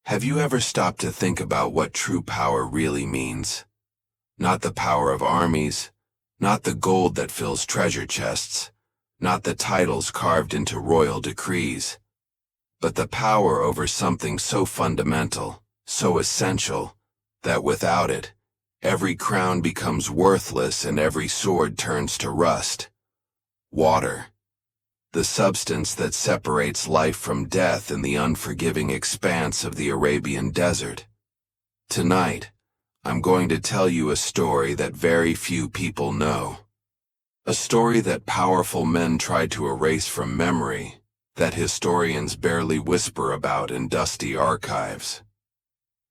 Have you ever stopped to think about what true power really means? Not the power of armies, not the gold that fills treasure chests, not the titles carved into royal decrees, but the power over something so fundamental, so essential, that without it, every crown becomes worthless and every sword turns to rust. Water. The substance that separates life from death in the unforgiving expanse of the Arabian desert. Tonight, I'm going to tell you a story that very few people know. A story that powerful men tried to erase from memory, that historians barely whisper about in dusty archives.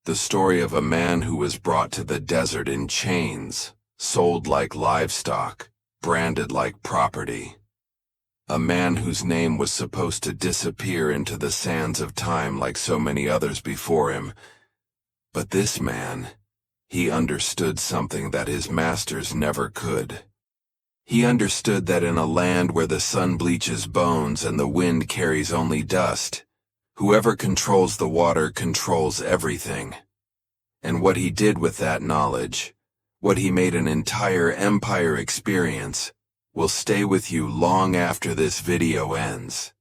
The story of a man who was brought to the desert in chains, sold like livestock, branded like property. A man whose name was supposed to disappear into the sands of time like so many others before him. But this man, he understood something that his masters never could. He understood that in a land where the sun bleaches bones and the wind carries only dust, whoever controls the water controls everything. And what he did with that knowledge, what he made an entire empire experience, will stay with you long after this video ends.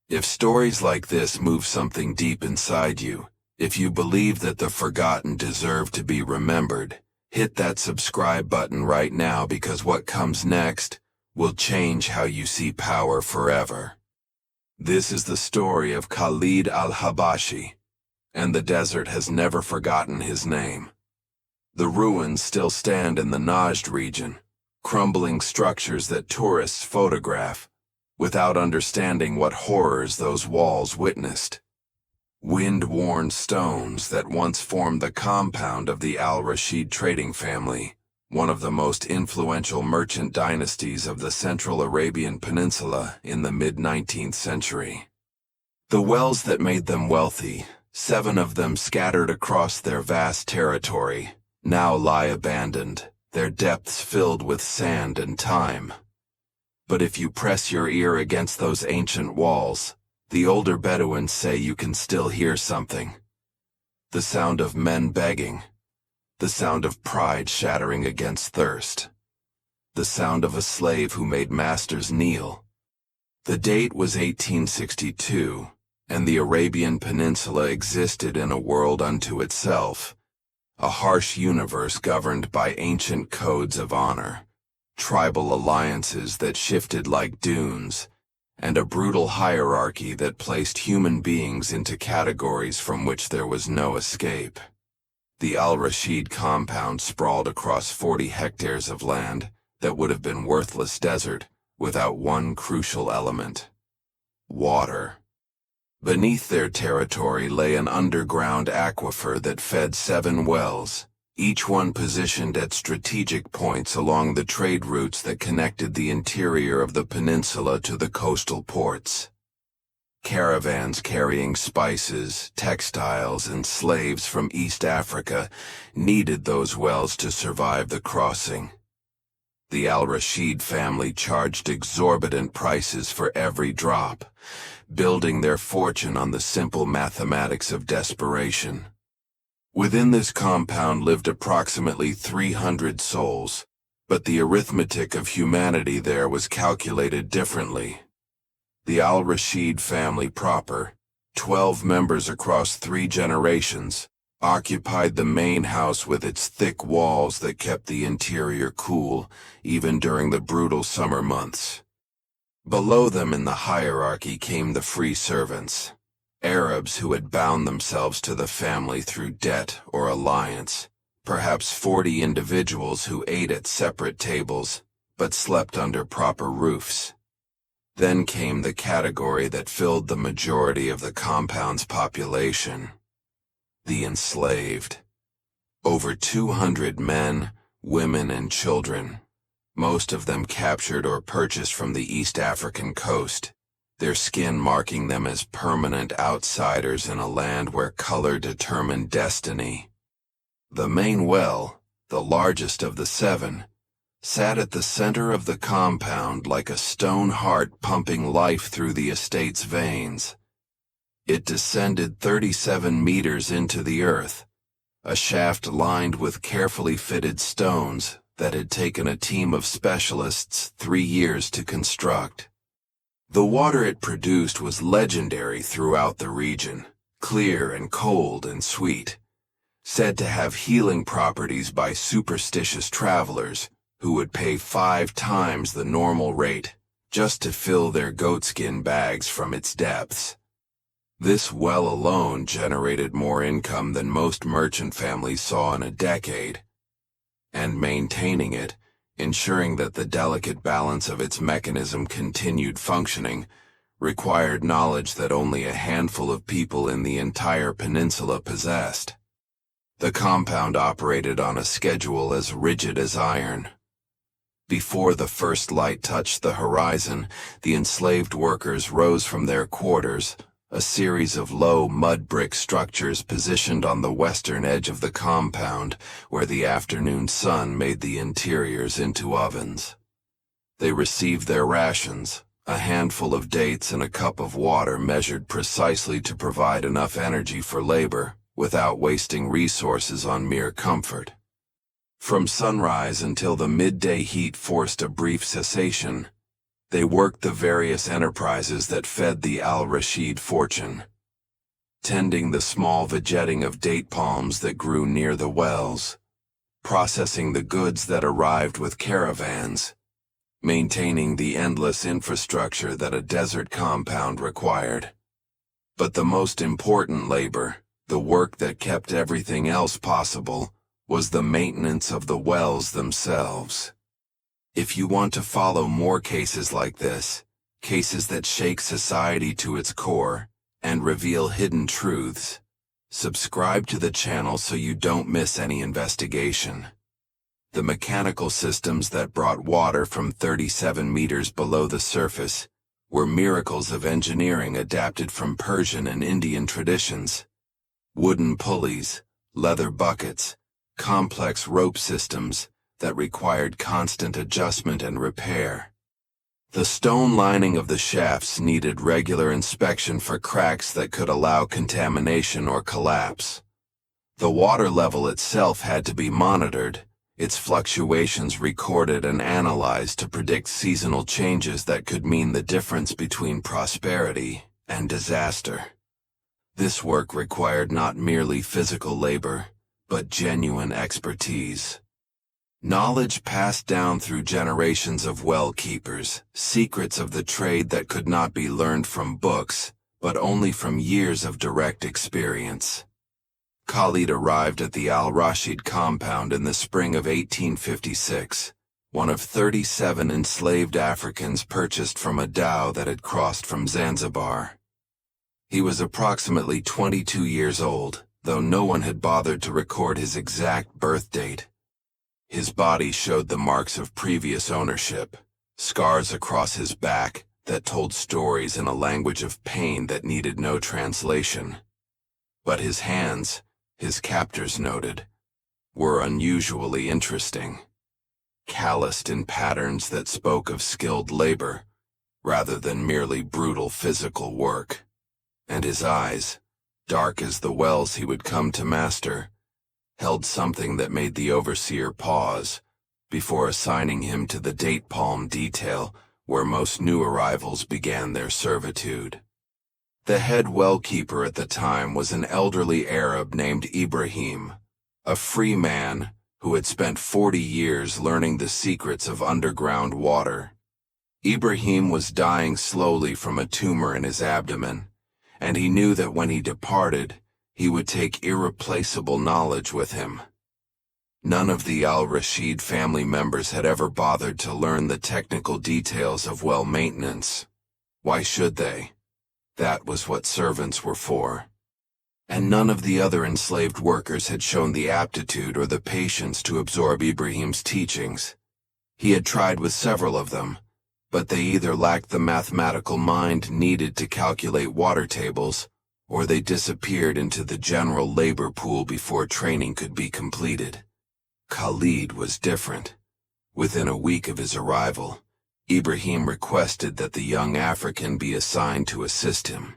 If stories like this move something deep inside you, if you believe that the forgotten deserve to be remembered, hit that subscribe button right now because what comes next will change how you see power forever. This is the story of Khalid al-Habashi, and the desert has never forgotten his name. The ruins still stand in the Najd region, crumbling structures that tourists photograph, without understanding what horrors those walls witnessed. Wind-worn stones that once formed the compound of the Al-Rashid trading family, one of the most influential merchant dynasties of the Central Arabian Peninsula in the mid-19th century. The wells that made them wealthy, 7 of them scattered across their vast territory, now lie abandoned, their depths filled with sand and time. But if you press your ear against those ancient walls, the older Bedouins say you can still hear something. The sound of men begging. The sound of pride shattering against thirst. The sound of a slave who made masters kneel. The date was 1862, and the Arabian Peninsula existed in a world unto itself, a harsh universe governed by ancient codes of honor, tribal alliances that shifted like dunes, and a brutal hierarchy that placed human beings into categories from which there was no escape. The Al-Rashid compound sprawled across 40 hectares of land that would have been worthless desert without one crucial element: water. Beneath their territory lay an underground aquifer that fed 7 wells, each one positioned at strategic points along the trade routes that connected the interior of the peninsula to the coastal ports. Caravans carrying spices, textiles, and slaves from East Africa needed those wells to survive the crossing. The Al-Rashid family charged exorbitant prices for every drop, building their fortune on the simple mathematics of desperation. Within this compound lived approximately 300 souls, but the arithmetic of humanity there was calculated differently. The Al-Rashid family proper, 12 members across 3 generations, occupied the main house with its thick walls that kept the interior cool, even during the brutal summer months. Below them in the hierarchy came the free servants, Arabs who had bound themselves to the family through debt or alliance, perhaps 40 individuals who ate at separate tables, but slept under proper roofs. Then came the category that filled the majority of the compound's population: the enslaved. Over 200 men, women, and children, most of them captured or purchased from the East African coast, their skin marking them as permanent outsiders in a land where color determined destiny. The main well, the largest of the 7, sat at the center of the compound like a stone heart pumping life through the estate's veins. It descended 37 meters into the earth, a shaft lined with carefully fitted stones that had taken a team of specialists 3 years to construct. The water it produced was legendary throughout the region, clear and cold and sweet, said to have healing properties by superstitious travelers who would pay 5 times the normal rate just to fill their goatskin bags from its depths. This well alone generated more income than most merchant families saw in a decade, and maintaining it, ensuring that the delicate balance of its mechanism continued functioning, required knowledge that only a handful of people in the entire peninsula possessed. The compound operated on a schedule as rigid as iron. Before the first light touched the horizon, the enslaved workers rose from their quarters, a series of low mud brick structures positioned on the western edge of the compound, where the afternoon sun made the interiors into ovens. They received their rations, a handful of dates and a cup of water measured precisely to provide enough energy for labor, without wasting resources on mere comfort. From sunrise until the midday heat forced a brief cessation, they worked the various enterprises that fed the Al-Rashid fortune, tending the small vegeting of date palms that grew near the wells, processing the goods that arrived with caravans, maintaining the endless infrastructure that a desert compound required. But the most important labor, the work that kept everything else possible, was the maintenance of the wells themselves. If you want to follow more cases like this, cases that shake society to its core and reveal hidden truths, subscribe to the channel so you don't miss any investigation. The mechanical systems that brought water from 37 meters below the surface were miracles of engineering adapted from Persian and Indian traditions. Wooden pulleys, leather buckets, complex rope systems that required constant adjustment and repair. The stone lining of the shafts needed regular inspection for cracks that could allow contamination or collapse. The water level itself had to be monitored, its fluctuations recorded and analyzed to predict seasonal changes that could mean the difference between prosperity and disaster. This work required not merely physical labor, but genuine expertise. Knowledge passed down through generations of well keepers, secrets of the trade that could not be learned from books, but only from years of direct experience. Khalid arrived at the Al-Rashid compound in the spring of 1856, one of 37 enslaved Africans purchased from a dhow that had crossed from Zanzibar. He was approximately 22 years old, though no one had bothered to record his exact birth date. His body showed the marks of previous ownership, scars across his back that told stories in a language of pain that needed no translation. But his hands, his captors noted, were unusually interesting, calloused in patterns that spoke of skilled labor, rather than merely brutal physical work. And his eyes, dark as the wells he would come to master, held something that made the overseer pause before assigning him to the date palm detail where most new arrivals began their servitude. The head well keeper at the time was an elderly Arab named Ibrahim, a free man who had spent 40 years learning the secrets of underground water. Ibrahim was dying slowly from a tumor in his abdomen, and he knew that when he departed, he would take irreplaceable knowledge with him. None of the Al-Rashid family members had ever bothered to learn the technical details of well maintenance. Why should they? That was what servants were for. And none of the other enslaved workers had shown the aptitude or the patience to absorb Ibrahim's teachings. He had tried with several of them, but they either lacked the mathematical mind needed to calculate water tables, or they disappeared into the general labor pool before training could be completed. Khalid was different. Within a week of his arrival, Ibrahim requested that the young African be assigned to assist him.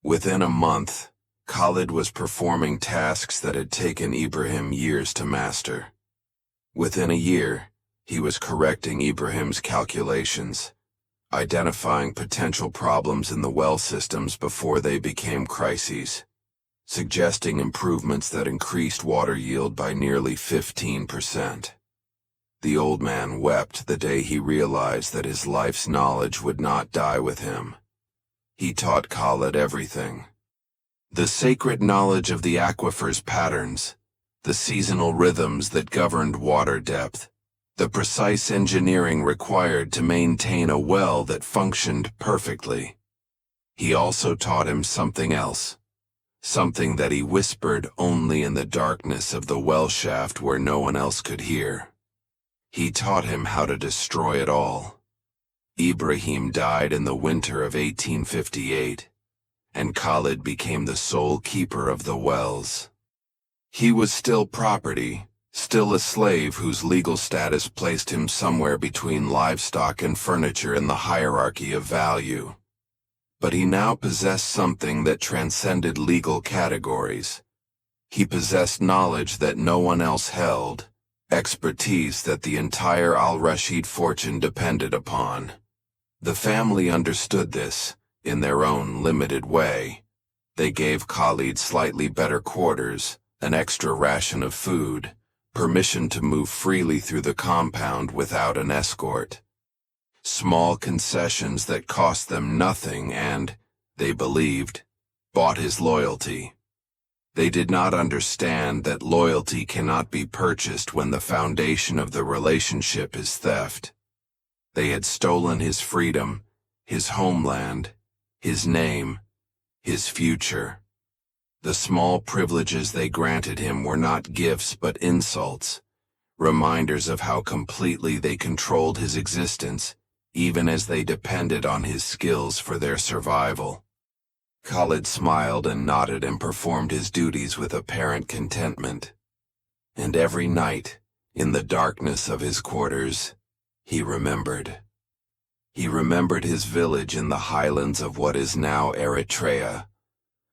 Within a month, Khalid was performing tasks that had taken Ibrahim years to master. Within a year, he was correcting Ibrahim's calculations, identifying potential problems in the well systems before they became crises, suggesting improvements that increased water yield by nearly 15%. The old man wept the day he realized that his life's knowledge would not die with him. He taught Khalid everything. The sacred knowledge of the aquifer's patterns, the seasonal rhythms that governed water depth, the precise engineering required to maintain a well that functioned perfectly. He also taught him something else, something that he whispered only in the darkness of the well shaft where no one else could hear. He taught him how to destroy it all. Ibrahim died in the winter of 1858, and Khalid became the sole keeper of the wells. He was still property, still a slave whose legal status placed him somewhere between livestock and furniture in the hierarchy of value. But he now possessed something that transcended legal categories. He possessed knowledge that no one else held, expertise that the entire Al-Rashid fortune depended upon. The family understood this, in their own limited way. They gave Khalid slightly better quarters, an extra ration of food, permission to move freely through the compound without an escort. Small concessions that cost them nothing and, they believed, bought his loyalty. They did not understand that loyalty cannot be purchased when the foundation of the relationship is theft. They had stolen his freedom, his homeland, his name, his future. The small privileges they granted him were not gifts but insults, reminders of how completely they controlled his existence, even as they depended on his skills for their survival. Khalid smiled and nodded and performed his duties with apparent contentment. And every night, in the darkness of his quarters, he remembered. He remembered his village in the highlands of what is now Eritrea,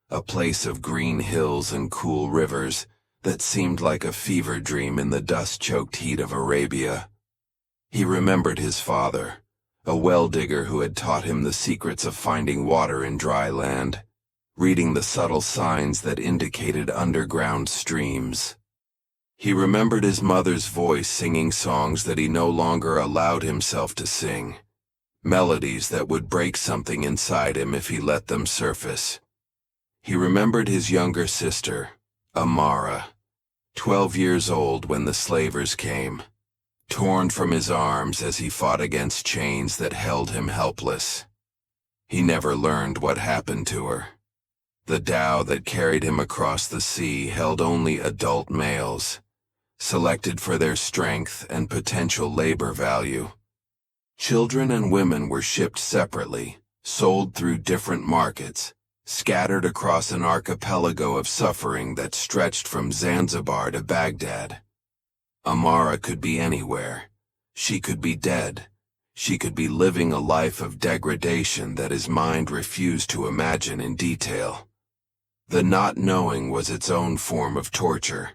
a place of green hills and cool rivers that seemed like a fever dream in the dust-choked heat of Arabia. He remembered his father, a well-digger who had taught him the secrets of finding water in dry land, reading the subtle signs that indicated underground streams. He remembered his mother's voice singing songs that he no longer allowed himself to sing, melodies that would break something inside him if he let them surface. He remembered his younger sister, Amara, 12 years old when the slavers came, torn from his arms as he fought against chains that held him helpless. He never learned what happened to her. The dhow that carried him across the sea held only adult males, selected for their strength and potential labor value. Children and women were shipped separately, sold through different markets, scattered across an archipelago of suffering that stretched from Zanzibar to Baghdad. Amara could be anywhere. She could be dead. She could be living a life of degradation that his mind refused to imagine in detail. The not knowing was its own form of torture,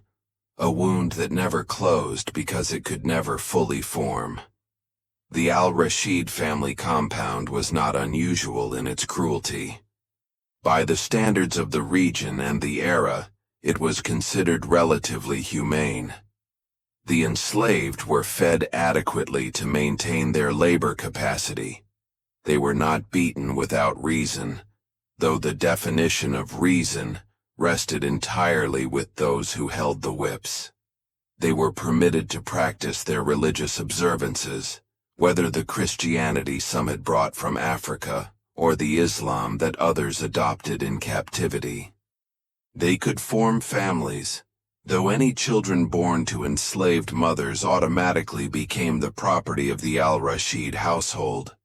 a wound that never closed because it could never fully form. The Al-Rashid family compound was not unusual in its cruelty. By the standards of the region and the era, it was considered relatively humane. The enslaved were fed adequately to maintain their labor capacity. They were not beaten without reason, though the definition of reason rested entirely with those who held the whips. They were permitted to practice their religious observances, whether the Christianity some had brought from Africa, or the Islam that others adopted in captivity. They could form families, though any children born to enslaved mothers automatically became the property of the Al-Rashid household.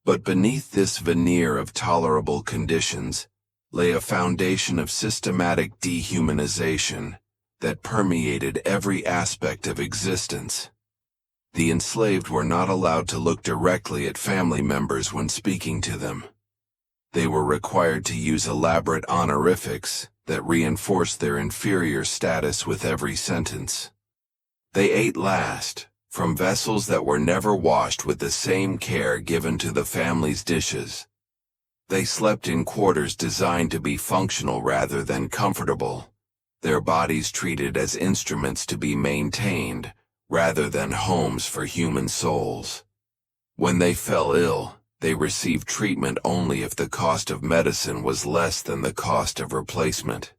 But beneath this veneer of tolerable conditions lay a foundation of systematic dehumanization that permeated every aspect of existence. The enslaved were not allowed to look directly at family members when speaking to them. They were required to use elaborate honorifics that reinforced their inferior status with every sentence. They ate last, from vessels that were never washed with the same care given to the family's dishes. They slept in quarters designed to be functional rather than comfortable, their bodies treated as instruments to be maintained, rather than homes for human souls. When they fell ill, they received treatment only if the cost of medicine was less than the cost of replacement.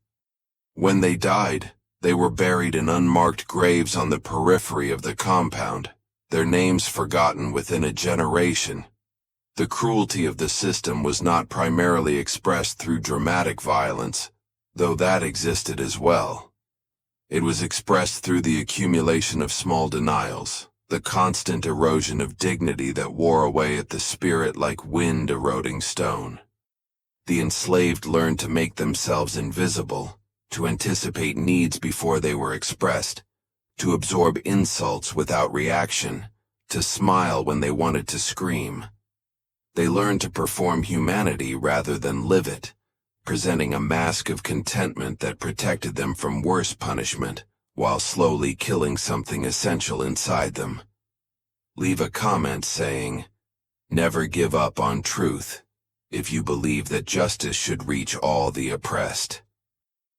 When they died, they were buried in unmarked graves on the periphery of the compound, their names forgotten within a generation. The cruelty of the system was not primarily expressed through dramatic violence, though that existed as well. It was expressed through the accumulation of small denials, the constant erosion of dignity that wore away at the spirit like wind eroding stone. The enslaved learned to make themselves invisible, to anticipate needs before they were expressed, to absorb insults without reaction, to smile when they wanted to scream. They learned to perform humanity rather than live it, presenting a mask of contentment that protected them from worse punishment, while slowly killing something essential inside them. Leave a comment saying, "Never give up on truth," if you believe that justice should reach all the oppressed.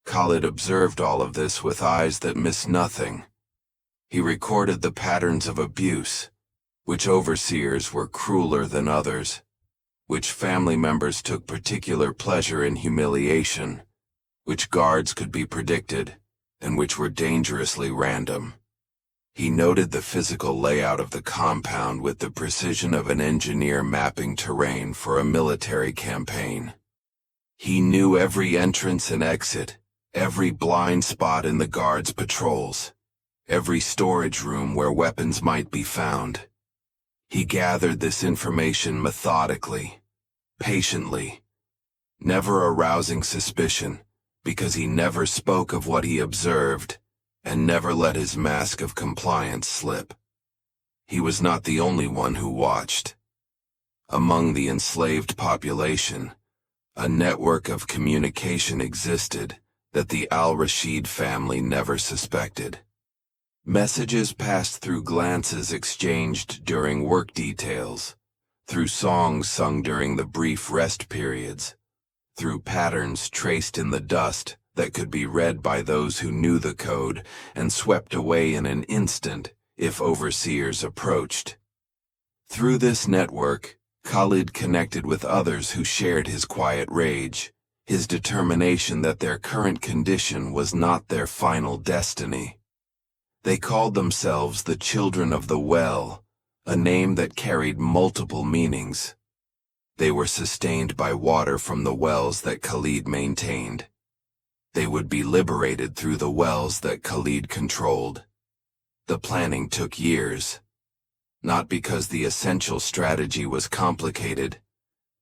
Khalid observed all of this with eyes that missed nothing. He recorded the patterns of abuse, which overseers were crueler than others, which family members took particular pleasure in humiliation, which guards could be predicted, and which were dangerously random. He noted the physical layout of the compound with the precision of an engineer mapping terrain for a military campaign. He knew every entrance and exit, every blind spot in the guards' patrols, every storage room where weapons might be found. He gathered this information methodically, patiently, never arousing suspicion, because he never spoke of what he observed, and never let his mask of compliance slip. He was not the only one who watched. Among the enslaved population, a network of communication existed that the al-Rashid family never suspected. Messages passed through glances exchanged during work details, through songs sung during the brief rest periods, through patterns traced in the dust that could be read by those who knew the code and swept away in an instant if overseers approached. Through this network, Khalid connected with others who shared his quiet rage, his determination that their current condition was not their final destiny. They called themselves the Children of the Well, a name that carried multiple meanings. They were sustained by water from the wells that Khalid maintained. They would be liberated through the wells that Khalid controlled. The planning took years, not because the essential strategy was complicated,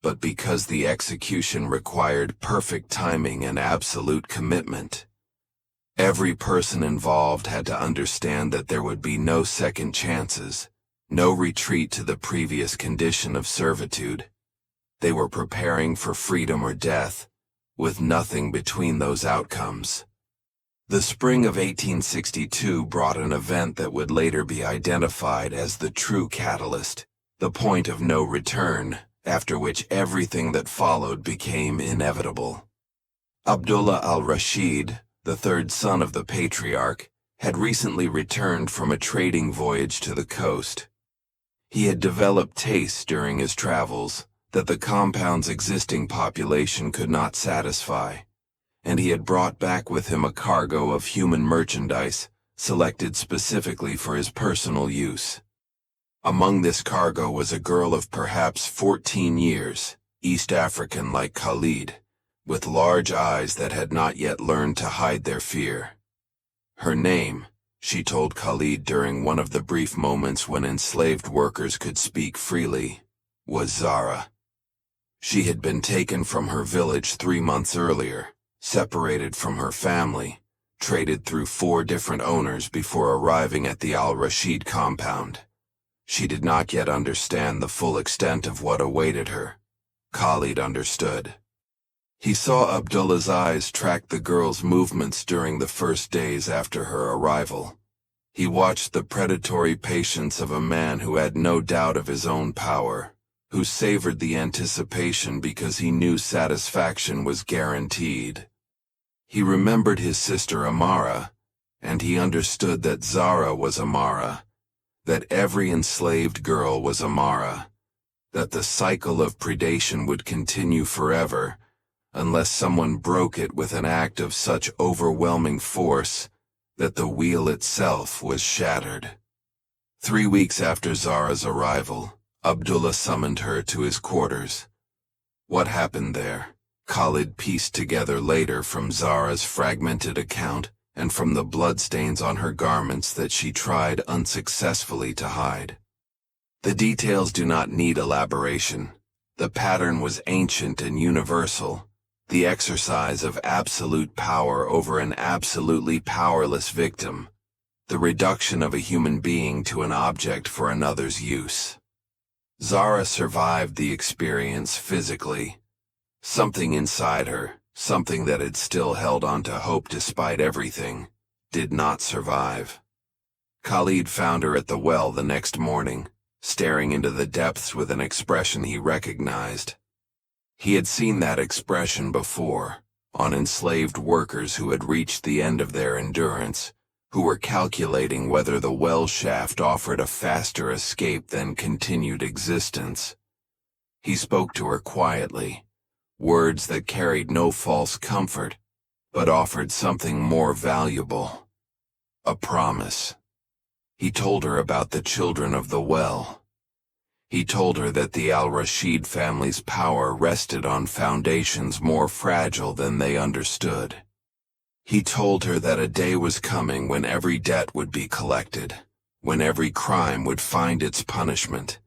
but because the execution required perfect timing and absolute commitment. Every person involved had to understand that there would be no second chances, no retreat to the previous condition of servitude. They were preparing for freedom or death, with nothing between those outcomes. The spring of 1862 brought an event that would later be identified as the true catalyst, the point of no return, after which everything that followed became inevitable. Abdullah al-Rashid, the third son of the patriarch, had recently returned from a trading voyage to the coast. He had developed tastes during his travels that the compound's existing population could not satisfy, and he had brought back with him a cargo of human merchandise selected specifically for his personal use. Among this cargo was a girl of perhaps 14 years, East African like Khalid, with large eyes that had not yet learned to hide their fear. Her name, she told Khalid during one of the brief moments when enslaved workers could speak freely, was Zara. She had been taken from her village 3 months earlier, separated from her family, traded through 4 different owners before arriving at the al-Rashid compound. She did not yet understand the full extent of what awaited her, Khalid understood. He saw Abdullah's eyes track the girl's movements during the first days after her arrival. He watched the predatory patience of a man who had no doubt of his own power, who savored the anticipation because he knew satisfaction was guaranteed. He remembered his sister Amara, and he understood that Zara was Amara, that every enslaved girl was Amara, that the cycle of predation would continue forever, unless someone broke it with an act of such overwhelming force that the wheel itself was shattered. 3 weeks after Zara's arrival, Abdullah summoned her to his quarters. What happened there? Khalid pieced together later from Zara's fragmented account and from the bloodstains on her garments that she tried unsuccessfully to hide. The details do not need elaboration. The pattern was ancient and universal, the exercise of absolute power over an absolutely powerless victim, the reduction of a human being to an object for another's use. Zara survived the experience physically. Something inside her, something that had still held on to hope despite everything, did not survive. Khalid found her at the well the next morning, staring into the depths with an expression he recognized. He had seen that expression before, on enslaved workers who had reached the end of their endurance, who were calculating whether the well shaft offered a faster escape than continued existence. He spoke to her quietly, words that carried no false comfort, but offered something more valuable. A promise. He told her about the children of the well. He told her that the al-Rashid family's power rested on foundations more fragile than they understood. He told her that a day was coming when every debt would be collected, when every crime would find its punishment,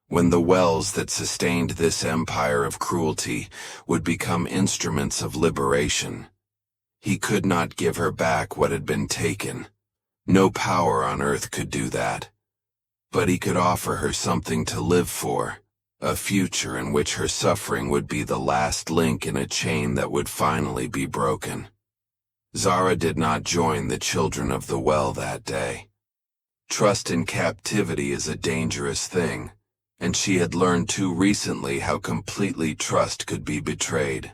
when the wells that sustained this empire of cruelty would become instruments of liberation. He could not give her back what had been taken. No power on earth could do that. But he could offer her something to live for, a future in which her suffering would be the last link in a chain that would finally be broken. Zara did not join the children of the well that day. Trust in captivity is a dangerous thing, and she had learned too recently how completely trust could be betrayed.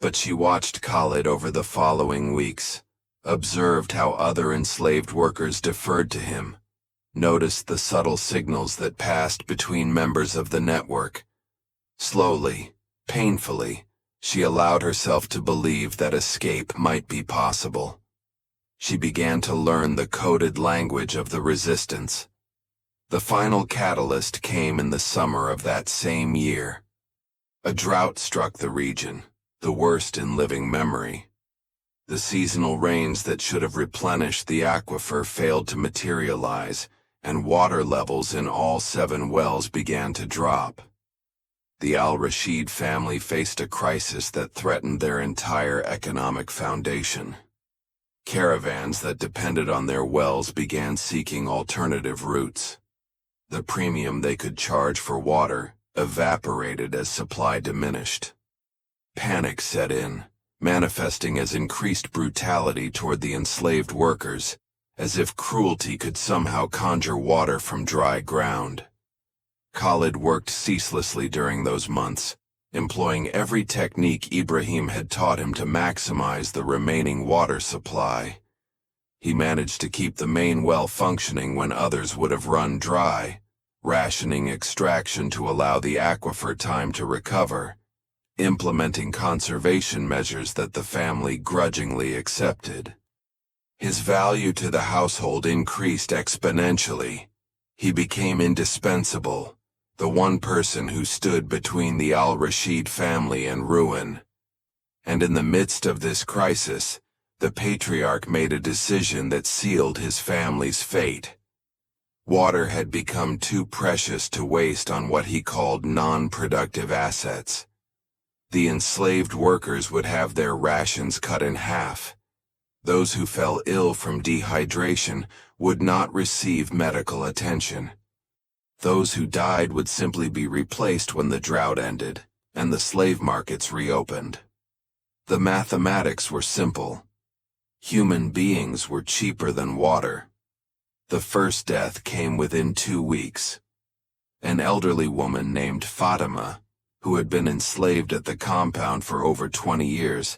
But she watched Khalid over the following weeks, observed how other enslaved workers deferred to him, noticed the subtle signals that passed between members of the network. Slowly, painfully, she allowed herself to believe that escape might be possible. She began to learn the coded language of the resistance. The final catalyst came in the summer of that same year. A drought struck the region, the worst in living memory. The seasonal rains that should have replenished the aquifer failed to materialize, and water levels in all 7 wells began to drop. The al-Rashid family faced a crisis that threatened their entire economic foundation. Caravans that depended on their wells began seeking alternative routes. The premium they could charge for water evaporated as supply diminished. Panic set in, manifesting as increased brutality toward the enslaved workers, as if cruelty could somehow conjure water from dry ground. Khalid worked ceaselessly during those months, employing every technique Ibrahim had taught him to maximize the remaining water supply. He managed to keep the main well functioning when others would have run dry, rationing extraction to allow the aquifer time to recover, implementing conservation measures that the family grudgingly accepted. His value to the household increased exponentially. He became indispensable, the one person who stood between the al-Rashid family and ruin. And in the midst of this crisis, the patriarch made a decision that sealed his family's fate. Water had become too precious to waste on what he called non-productive assets. The enslaved workers would have their rations cut in half. Those who fell ill from dehydration would not receive medical attention. Those who died would simply be replaced when the drought ended, and the slave markets reopened. The mathematics were simple. Human beings were cheaper than water. The first death came within 2 weeks. An elderly woman named Fatima, who had been enslaved at the compound for over 20 years,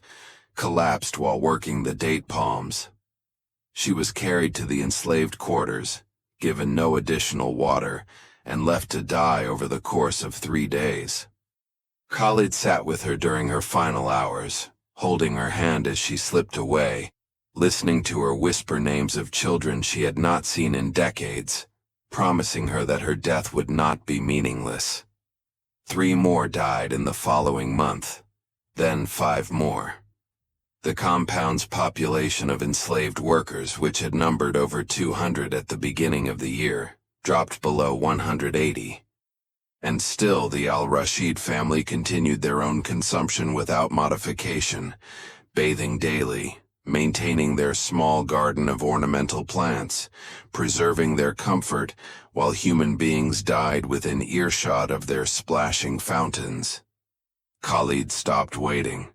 collapsed while working the date palms. She was carried to the enslaved quarters, given no additional water, and left to die over the course of 3 days. Khalid sat with her during her final hours, holding her hand as she slipped away, listening to her whisper names of children she had not seen in decades, promising her that her death would not be meaningless. 3 more died in the following month, then 5 more. The compound's population of enslaved workers, which had numbered over 200 at the beginning of the year, dropped below 180. And still the al-Rashid family continued their own consumption without modification, bathing daily, maintaining their small garden of ornamental plants, preserving their comfort while human beings died within earshot of their splashing fountains. Khalid stopped waiting.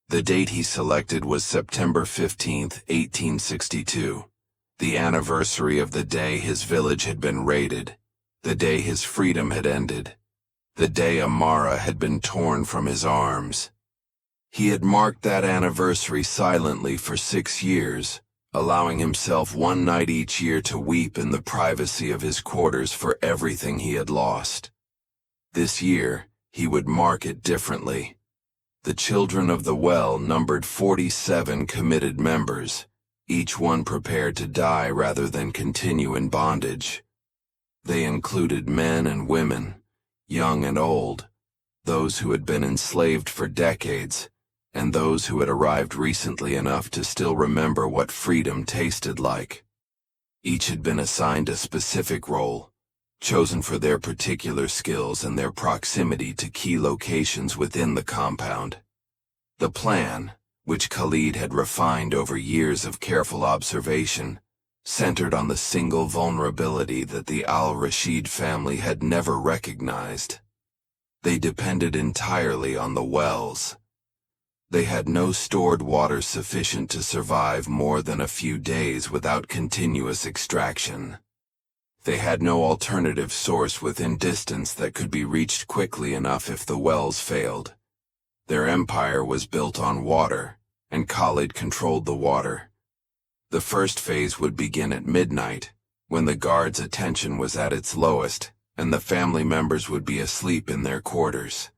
The date he selected was September 15, 1862, the anniversary of the day his village had been raided, the day his freedom had ended, the day Amara had been torn from his arms. He had marked that anniversary silently for 6 years, allowing himself one night each year to weep in the privacy of his quarters for everything he had lost. This year, he would mark it differently. The children of the well numbered 47 committed members, each one prepared to die rather than continue in bondage. They included men and women, young and old, those who had been enslaved for decades, and those who had arrived recently enough to still remember what freedom tasted like. Each had been assigned a specific role, chosen for their particular skills and their proximity to key locations within the compound. The plan, which Khalid had refined over years of careful observation, centered on the single vulnerability that the al-Rashid family had never recognized. They depended entirely on the wells. They had no stored water sufficient to survive more than a few days without continuous extraction. They had no alternative source within distance that could be reached quickly enough if the wells failed. Their empire was built on water, and Khalid controlled the water. The first phase would begin at midnight, when the guards' attention was at its lowest, and the family members would be asleep in their quarters.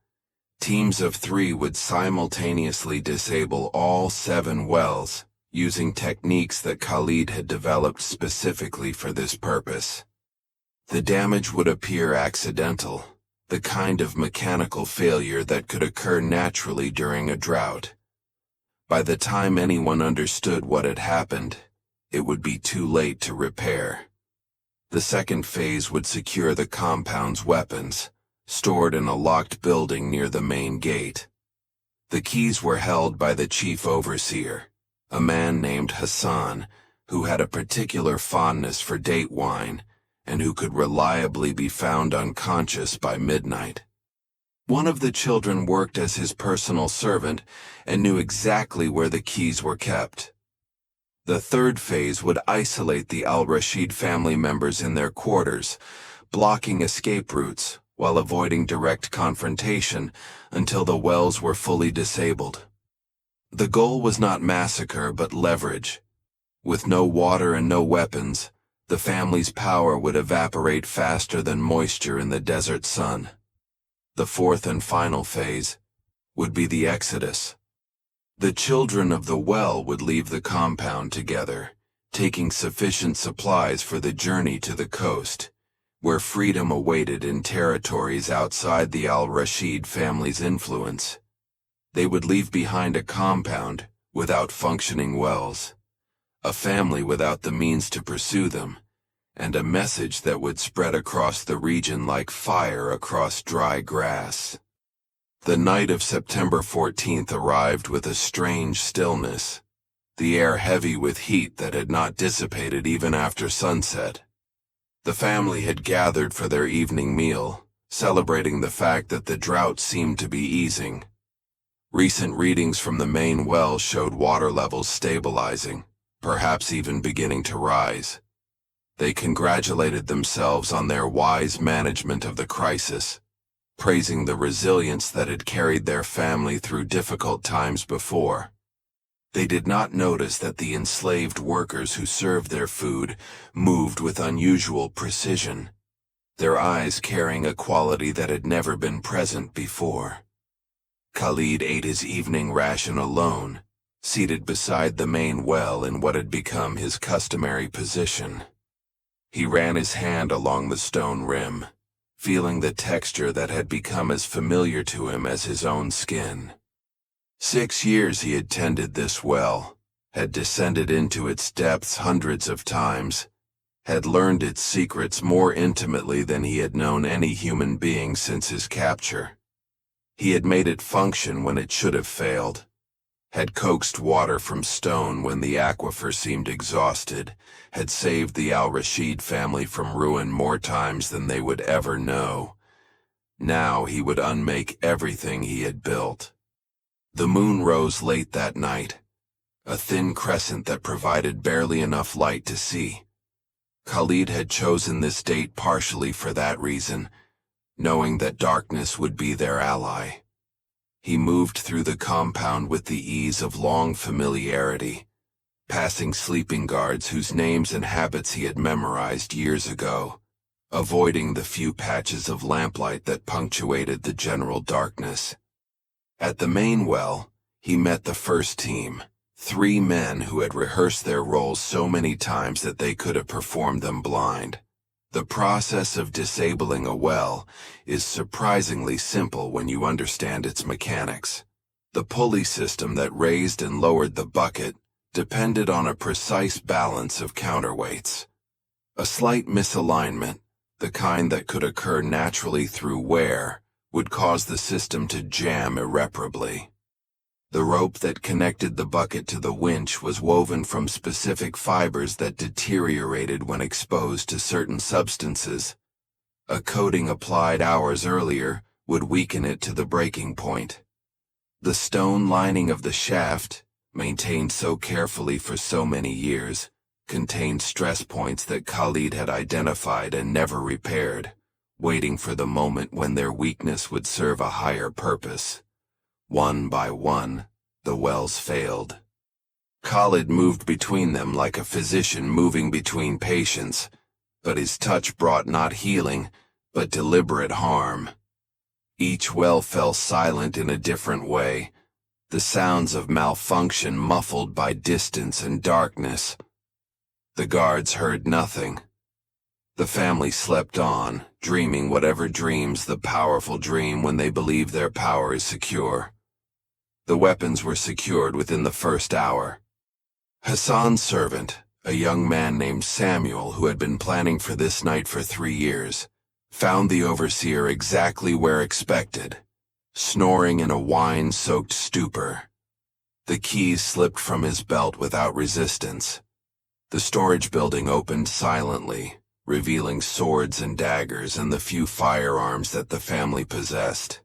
Teams of 3 would simultaneously disable all 7 wells, using techniques that Khalid had developed specifically for this purpose. The damage would appear accidental, the kind of mechanical failure that could occur naturally during a drought. By the time anyone understood what had happened, it would be too late to repair. The second phase would secure the compound's weapons, stored in a locked building near the main gate. The keys were held by the chief overseer, a man named Hassan, who had a particular fondness for date wine, and who could reliably be found unconscious by midnight. One of the children worked as his personal servant and knew exactly where the keys were kept. The third phase would isolate the al-Rashid family members in their quarters, blocking escape routes while avoiding direct confrontation until the wells were fully disabled. The goal was not massacre but leverage. With no water and no weapons, the family's power would evaporate faster than moisture in the desert sun. The fourth and final phase would be the exodus. The children of the well would leave the compound together, taking sufficient supplies for the journey to the coast, where freedom awaited in territories outside the al-Rashid family's influence. They would leave behind a compound without functioning wells, a family without the means to pursue them, and a message that would spread across the region like fire across dry grass. The night of September 14th arrived with a strange stillness, the air heavy with heat that had not dissipated even after sunset. The family had gathered for their evening meal, celebrating the fact that the drought seemed to be easing. Recent readings from the main well showed water levels stabilizing, perhaps even beginning to rise. They congratulated themselves on their wise management of the crisis, praising the resilience that had carried their family through difficult times before. They did not notice that the enslaved workers who served their food moved with unusual precision, their eyes carrying a quality that had never been present before. Khalid ate his evening ration alone, seated beside the main well in what had become his customary position. He ran his hand along the stone rim, feeling the texture that had become as familiar to him as his own skin. 6 years he had tended this well, had descended into its depths hundreds of times, had learned its secrets more intimately than he had known any human being since his capture. He had made it function when it should have failed, had coaxed water from stone when the aquifer seemed exhausted, had saved the Al-Rashid family from ruin more times than they would ever know. Now he would unmake everything he had built. The moon rose late that night, a thin crescent that provided barely enough light to see. Khalid had chosen this date partially for that reason, knowing that darkness would be their ally. He moved through the compound with the ease of long familiarity, passing sleeping guards whose names and habits he had memorized years ago, avoiding the few patches of lamplight that punctuated the general darkness. At the main well, he met the first team, 3 men who had rehearsed their roles so many times that they could have performed them blind. The process of disabling a well is surprisingly simple when you understand its mechanics. The pulley system that raised and lowered the bucket depended on a precise balance of counterweights. A slight misalignment, the kind that could occur naturally through wear, would cause the system to jam irreparably. The rope that connected the bucket to the winch was woven from specific fibers that deteriorated when exposed to certain substances. A coating applied hours earlier would weaken it to the breaking point. The stone lining of the shaft, maintained so carefully for so many years, contained stress points that Khalid had identified and never repaired, waiting for the moment when their weakness would serve a higher purpose. One by one, the wells failed. Khalid moved between them like a physician moving between patients, but his touch brought not healing, but deliberate harm. Each well fell silent in a different way, the sounds of malfunction muffled by distance and darkness. The guards heard nothing. The family slept on, dreaming whatever dreams the powerful dream when they believe their power is secure. The weapons were secured within the first hour. Hassan's servant, a young man named Samuel who had been planning for this night for 3 years, found the overseer exactly where expected, snoring in a wine-soaked stupor. The keys slipped from his belt without resistance. The storage building opened silently, revealing swords and daggers and the few firearms that the family possessed.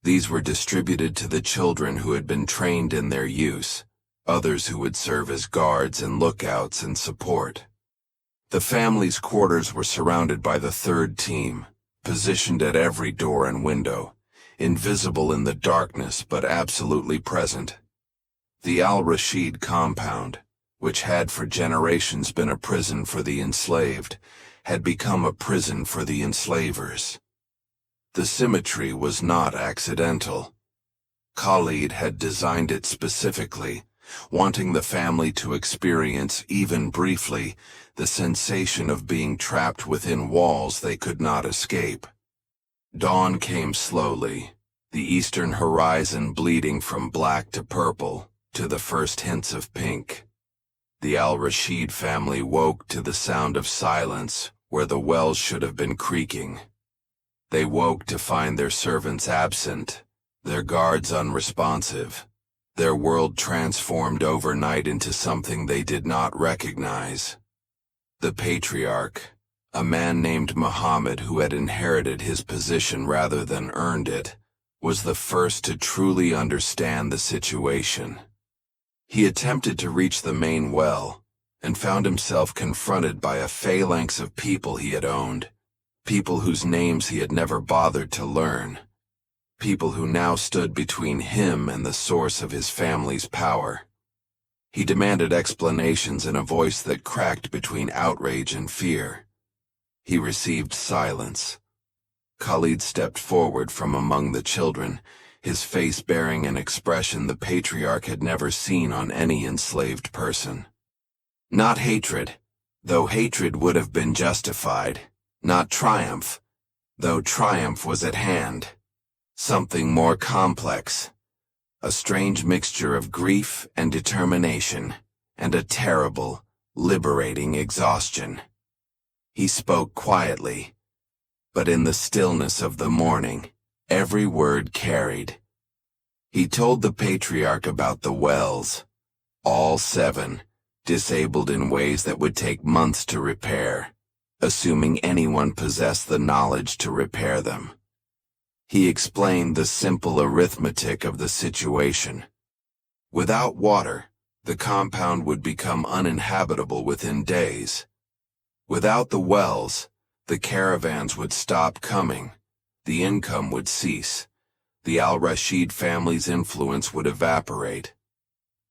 These were distributed to the children who had been trained in their use, others who would serve as guards and lookouts and support. The family's quarters were surrounded by the third team, positioned at every door and window, invisible in the darkness but absolutely present. The Al-Rashid compound, which had for generations been a prison for the enslaved, had become a prison for the enslavers. The symmetry was not accidental. Khalid had designed it specifically, wanting the family to experience, even briefly, the sensation of being trapped within walls they could not escape. Dawn came slowly, the eastern horizon bleeding from black to purple, to the first hints of pink. The Al-Rashid family woke to the sound of silence where the wells should have been creaking. They woke to find their servants absent, their guards unresponsive, their world transformed overnight into something they did not recognize. The patriarch, A man named Muhammad, who had inherited his position rather than earned it, was the first to truly understand the situation. He attempted to reach the main well, and found himself confronted by a phalanx of people he had owned, people whose names he had never bothered to learn, people who now stood between him and the source of his family's power. He demanded explanations in a voice that cracked between outrage and fear. He received silence. Khalid stepped forward from among the children, his face bearing an expression the patriarch had never seen on any enslaved person. Not hatred, though hatred would have been justified. Not triumph, though triumph was at hand. Something more complex. A strange mixture of grief and determination, and a terrible, liberating exhaustion. He spoke quietly, but in the stillness of the morning, every word carried. He told the patriarch about the wells, all 7, disabled in ways that would take months to repair, assuming anyone possessed the knowledge to repair them. He explained the simple arithmetic of the situation. Without water, the compound would become uninhabitable within days. Without the wells, the caravans would stop coming, the income would cease, the Al-Rashid family's influence would evaporate.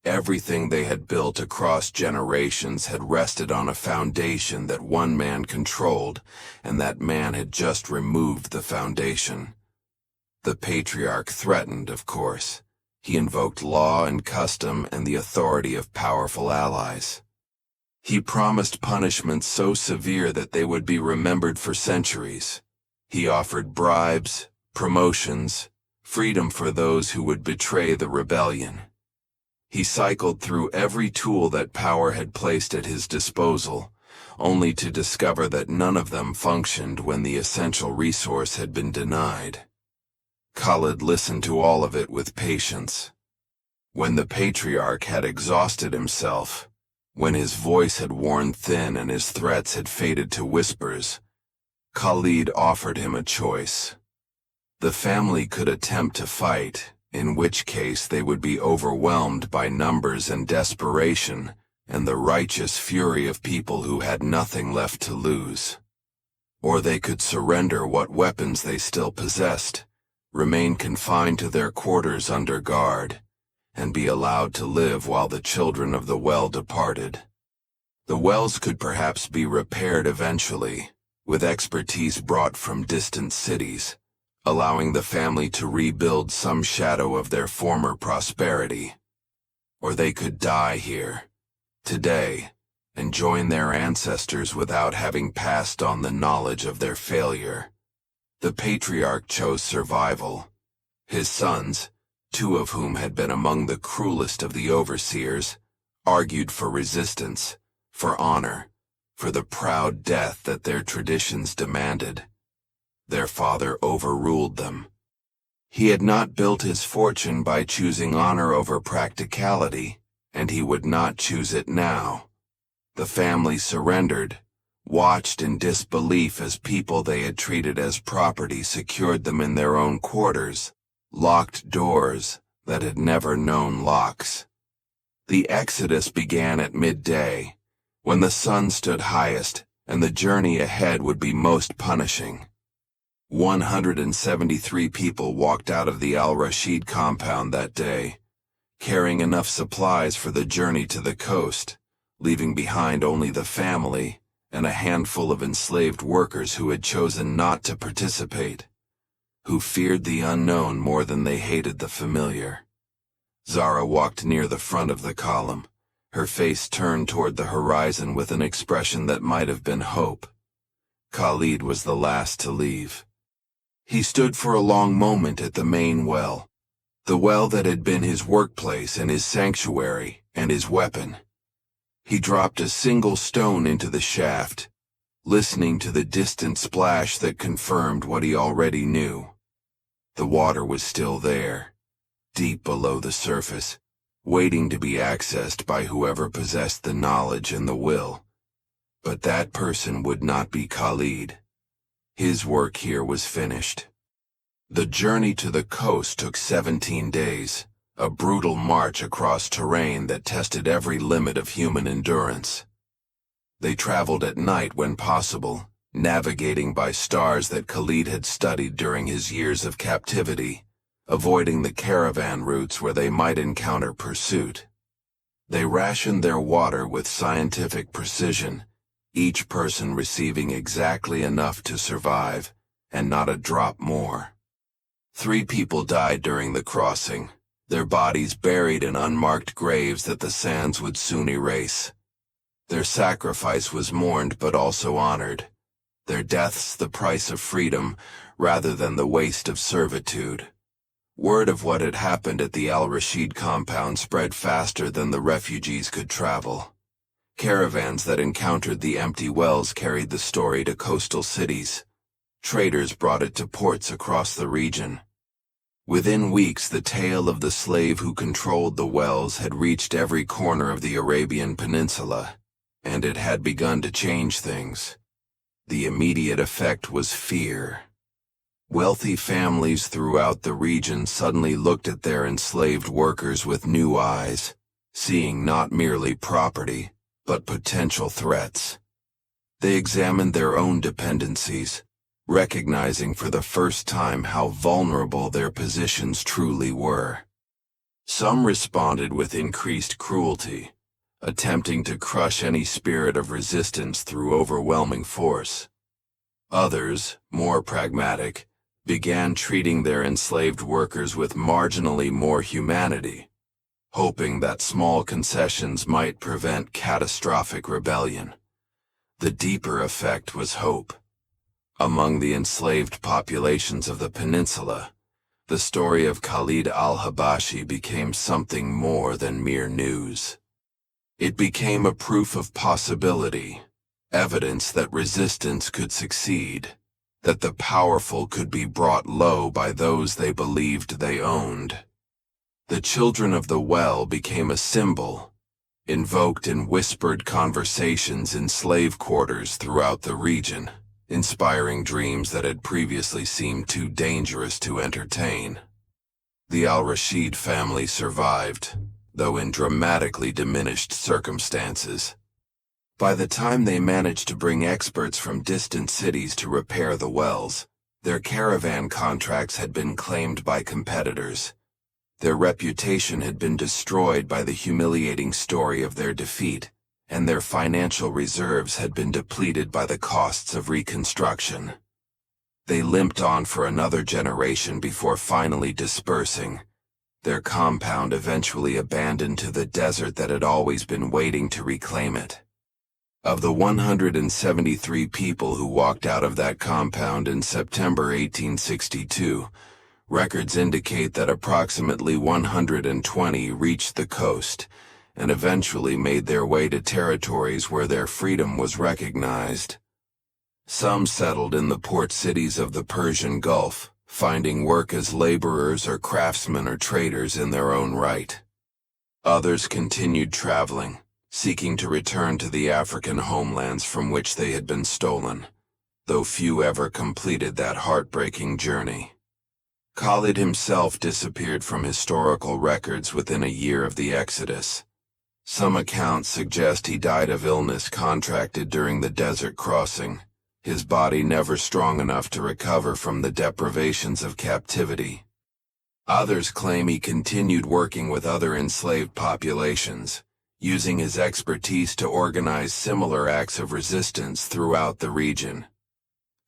Everything they had built across generations had rested on a foundation that one man controlled, and that man had just removed the foundation. The patriarch threatened, of course. He invoked law and custom and the authority of powerful allies. He promised punishments so severe that they would be remembered for centuries. He offered bribes, promotions, freedom for those who would betray the rebellion. He cycled through every tool that power had placed at his disposal, only to discover that none of them functioned when the essential resource had been denied. Khalid listened to all of it with patience. When the patriarch had exhausted himself, when his voice had worn thin and his threats had faded to whispers, Khalid offered him a choice. The family could attempt to fight, in which case they would be overwhelmed by numbers and desperation, and the righteous fury of people who had nothing left to lose. Or they could surrender what weapons they still possessed, remain confined to their quarters under guard, and be allowed to live while the children of the well departed. The wells could perhaps be repaired eventually, with expertise brought from distant cities, allowing the family to rebuild some shadow of their former prosperity. Or they could die here, today, and join their ancestors without having passed on the knowledge of their failure. The patriarch chose survival. His sons, 2 of whom had been among the cruelest of the overseers, argued for resistance, for honor, for the proud death that their traditions demanded. Their father overruled them. He had not built his fortune by choosing honor over practicality, and he would not choose it now. The family surrendered, watched in disbelief as people they had treated as property secured them in their own quarters, locked doors that had never known locks. The exodus began at midday, when the sun stood highest and the journey ahead would be most punishing. 173 people walked out of the Al-Rashid compound that day, carrying enough supplies for the journey to the coast, leaving behind only the family and a handful of enslaved workers who had chosen not to participate, who feared the unknown more than they hated the familiar. Zara walked near the front of the column, her face turned toward the horizon with an expression that might have been hope. Khalid was the last to leave. He stood for a long moment at the main well, the well that had been his workplace and his sanctuary and his weapon. He dropped a single stone into the shaft, listening to the distant splash that confirmed what he already knew. The water was still there, deep below the surface, waiting to be accessed by whoever possessed the knowledge and the will. But that person would not be Khalid. His work here was finished. The journey to the coast took 17 days, a brutal march across terrain that tested every limit of human endurance. They traveled at night when possible, navigating by stars that Khalid had studied during his years of captivity, avoiding the caravan routes where they might encounter pursuit. They rationed their water with scientific precision, each person receiving exactly enough to survive, and not a drop more. 3 people died during the crossing, their bodies buried in unmarked graves that the sands would soon erase. Their sacrifice was mourned but also honored, their deaths the price of freedom rather than the waste of servitude. Word of what had happened at the Al-Rashid compound spread faster than the refugees could travel. Caravans that encountered the empty wells carried the story to coastal cities. Traders brought it to ports across the region. Within weeks, the tale of the slave who controlled the wells had reached every corner of the Arabian Peninsula, and it had begun to change things. The immediate effect was fear. Wealthy families throughout the region suddenly looked at their enslaved workers with new eyes, seeing not merely property, but potential threats. They examined their own dependencies, recognizing for the first time how vulnerable their positions truly were. Some responded with increased cruelty, attempting to crush any spirit of resistance through overwhelming force. Others, more pragmatic, began treating their enslaved workers with marginally more humanity, hoping that small concessions might prevent catastrophic rebellion. The deeper effect was hope. Among the enslaved populations of the peninsula, the story of Khalid al-Habashi became something more than mere news. It became a proof of possibility, evidence that resistance could succeed, that the powerful could be brought low by those they believed they owned. The children of the well became a symbol, invoked in whispered conversations in slave quarters throughout the region, inspiring dreams that had previously seemed too dangerous to entertain. The Al-Rashid family survived, though in dramatically diminished circumstances. By the time they managed to bring experts from distant cities to repair the wells, their caravan contracts had been claimed by competitors. Their reputation had been destroyed by the humiliating story of their defeat, and their financial reserves had been depleted by the costs of reconstruction. They limped on for another generation before finally dispersing, their compound eventually abandoned to the desert that had always been waiting to reclaim it. Of the 173 people who walked out of that compound in September 1862, records indicate that approximately 120 reached the coast and eventually made their way to territories where their freedom was recognized. Some settled in the port cities of the Persian Gulf, finding work as laborers or craftsmen or traders in their own right. Others continued traveling, seeking to return to the African homelands from which they had been stolen, though few ever completed that heartbreaking journey. Khalid himself disappeared from historical records within a year of the Exodus. Some accounts suggest he died of illness contracted during the desert crossing, his body never strong enough to recover from the deprivations of captivity. Others claim he continued working with other enslaved populations, using his expertise to organize similar acts of resistance throughout the region.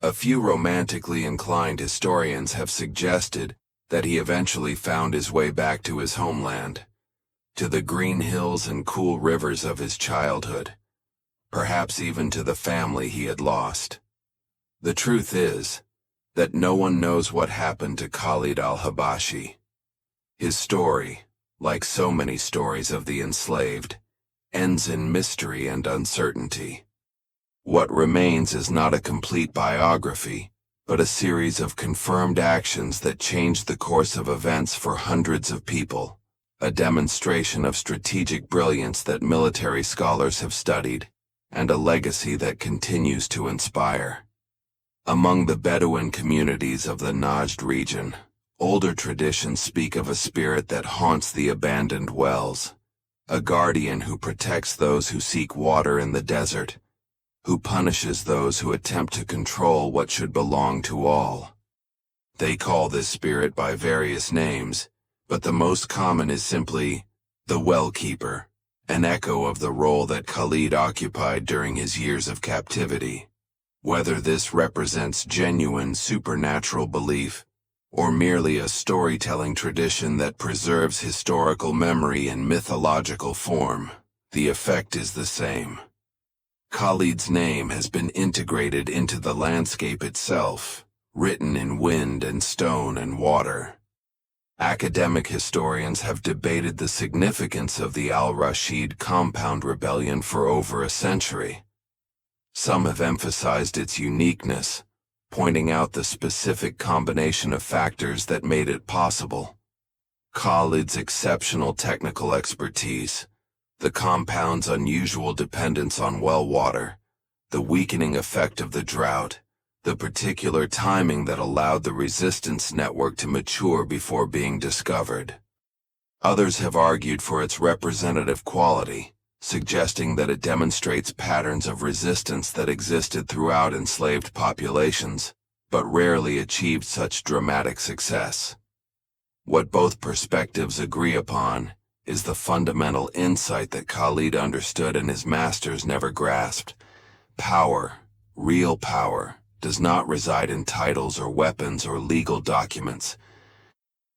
A few romantically inclined historians have suggested that he eventually found his way back to his homeland, to the green hills and cool rivers of his childhood, perhaps even to the family he had lost. The truth is that no one knows what happened to Khalid al-Habashi. His story, like so many stories of the enslaved, ends in mystery and uncertainty. What remains is not a complete biography, but a series of confirmed actions that changed the course of events for hundreds of people, a demonstration of strategic brilliance that military scholars have studied, and a legacy that continues to inspire. Among the Bedouin communities of the Najd region, older traditions speak of a spirit that haunts the abandoned wells, a guardian who protects those who seek water in the desert, who punishes those who attempt to control what should belong to all. They call this spirit by various names, but the most common is simply the well keeper, an echo of the role that Khalid occupied during his years of captivity. Whether this represents genuine supernatural belief, or merely a storytelling tradition that preserves historical memory in mythological form, the effect is the same. Khalid's name has been integrated into the landscape itself, written in wind and stone and water. Academic historians have debated the significance of the Al-Rashid compound rebellion for over a century. Some have emphasized its uniqueness, pointing out the specific combination of factors that made it possible. Khalid's exceptional technical expertise, the compound's unusual dependence on well water, the weakening effect of the drought, the particular timing that allowed the resistance network to mature before being discovered. Others have argued for its representative quality, suggesting that it demonstrates patterns of resistance that existed throughout enslaved populations, but rarely achieved such dramatic success. What both perspectives agree upon is the fundamental insight that Khalid understood and his masters never grasped. Power, real power, does not reside in titles or weapons or legal documents.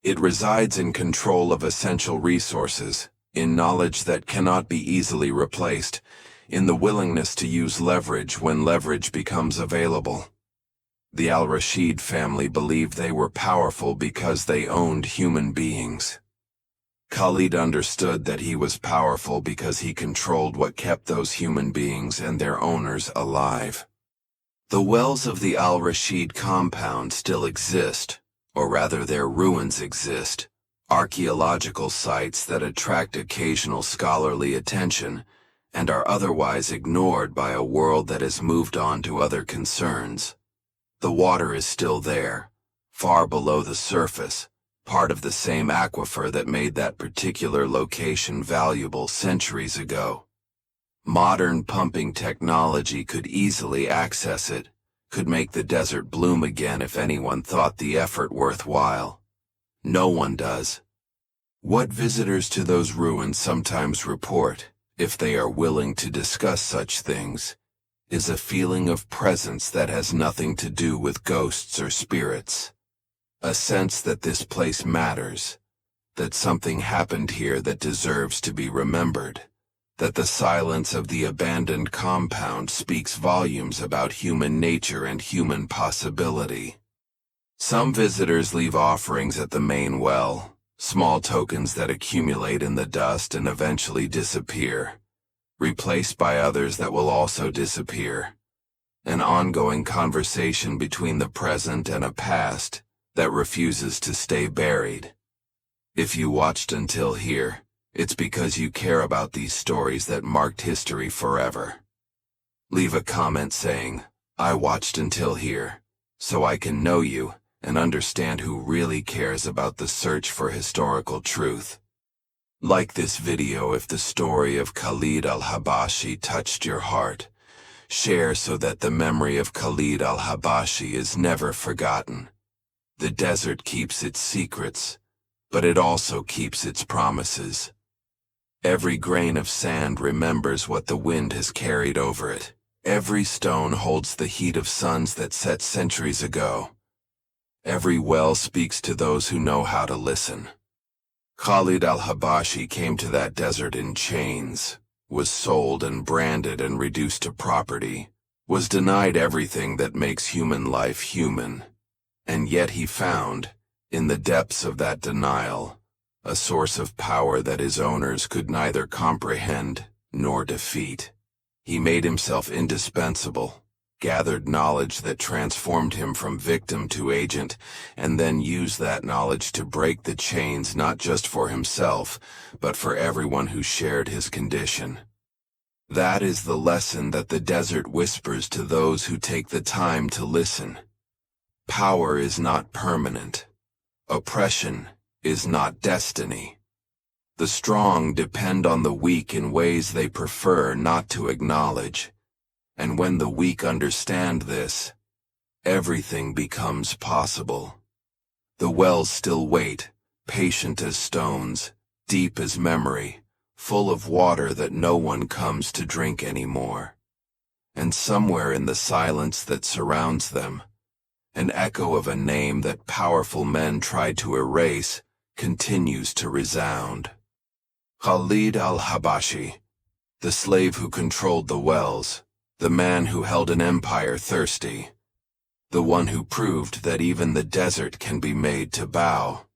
It resides in control of essential resources, in knowledge that cannot be easily replaced, in the willingness to use leverage when leverage becomes available. The Al-Rashid family believed they were powerful because they owned human beings. Khalid understood that he was powerful because he controlled what kept those human beings and their owners alive. The wells of the Al-Rashid compound still exist, or rather their ruins exist, archaeological sites that attract occasional scholarly attention and are otherwise ignored by a world that has moved on to other concerns. The water is still there, far below the surface, part of the same aquifer that made that particular location valuable centuries ago. Modern pumping technology could easily access it, could make the desert bloom again if anyone thought the effort worthwhile. No one does. What visitors to those ruins sometimes report, if they are willing to discuss such things, is a feeling of presence that has nothing to do with ghosts or spirits. A sense that this place matters, that something happened here that deserves to be remembered, that the silence of the abandoned compound speaks volumes about human nature and human possibility. Some visitors leave offerings at the main well, small tokens that accumulate in the dust and eventually disappear, replaced by others that will also disappear. An ongoing conversation between the present and a past that refuses to stay buried. If you watched until here, it's because you care about these stories that marked history forever. Leave a comment saying, "I watched until here," so I can know you and understand who really cares about the search for historical truth. Like this video if the story of Khalid al-Habashi touched your heart. Share so that the memory of Khalid al-Habashi is never forgotten. The desert keeps its secrets, but it also keeps its promises. Every grain of sand remembers what the wind has carried over it. Every stone holds the heat of suns that set centuries ago. Every well speaks to those who know how to listen. Khalid al-Habashi came to that desert in chains, was sold and branded and reduced to property, was denied everything that makes human life human. And yet he found, in the depths of that denial, a source of power that his owners could neither comprehend nor defeat. He made himself indispensable, gathered knowledge that transformed him from victim to agent, and then used that knowledge to break the chains not just for himself, but for everyone who shared his condition. That is the lesson that the desert whispers to those who take the time to listen. Power is not permanent. Oppression is not destiny. The strong depend on the weak in ways they prefer not to acknowledge. And when the weak understand this, everything becomes possible. The wells still wait, patient as stones, deep as memory, full of water that no one comes to drink anymore. And somewhere in the silence that surrounds them, an echo of a name that powerful men tried to erase continues to resound. Khalid al-Habashi, the slave who controlled the wells, the man who held an empire thirsty, the one who proved that even the desert can be made to bow.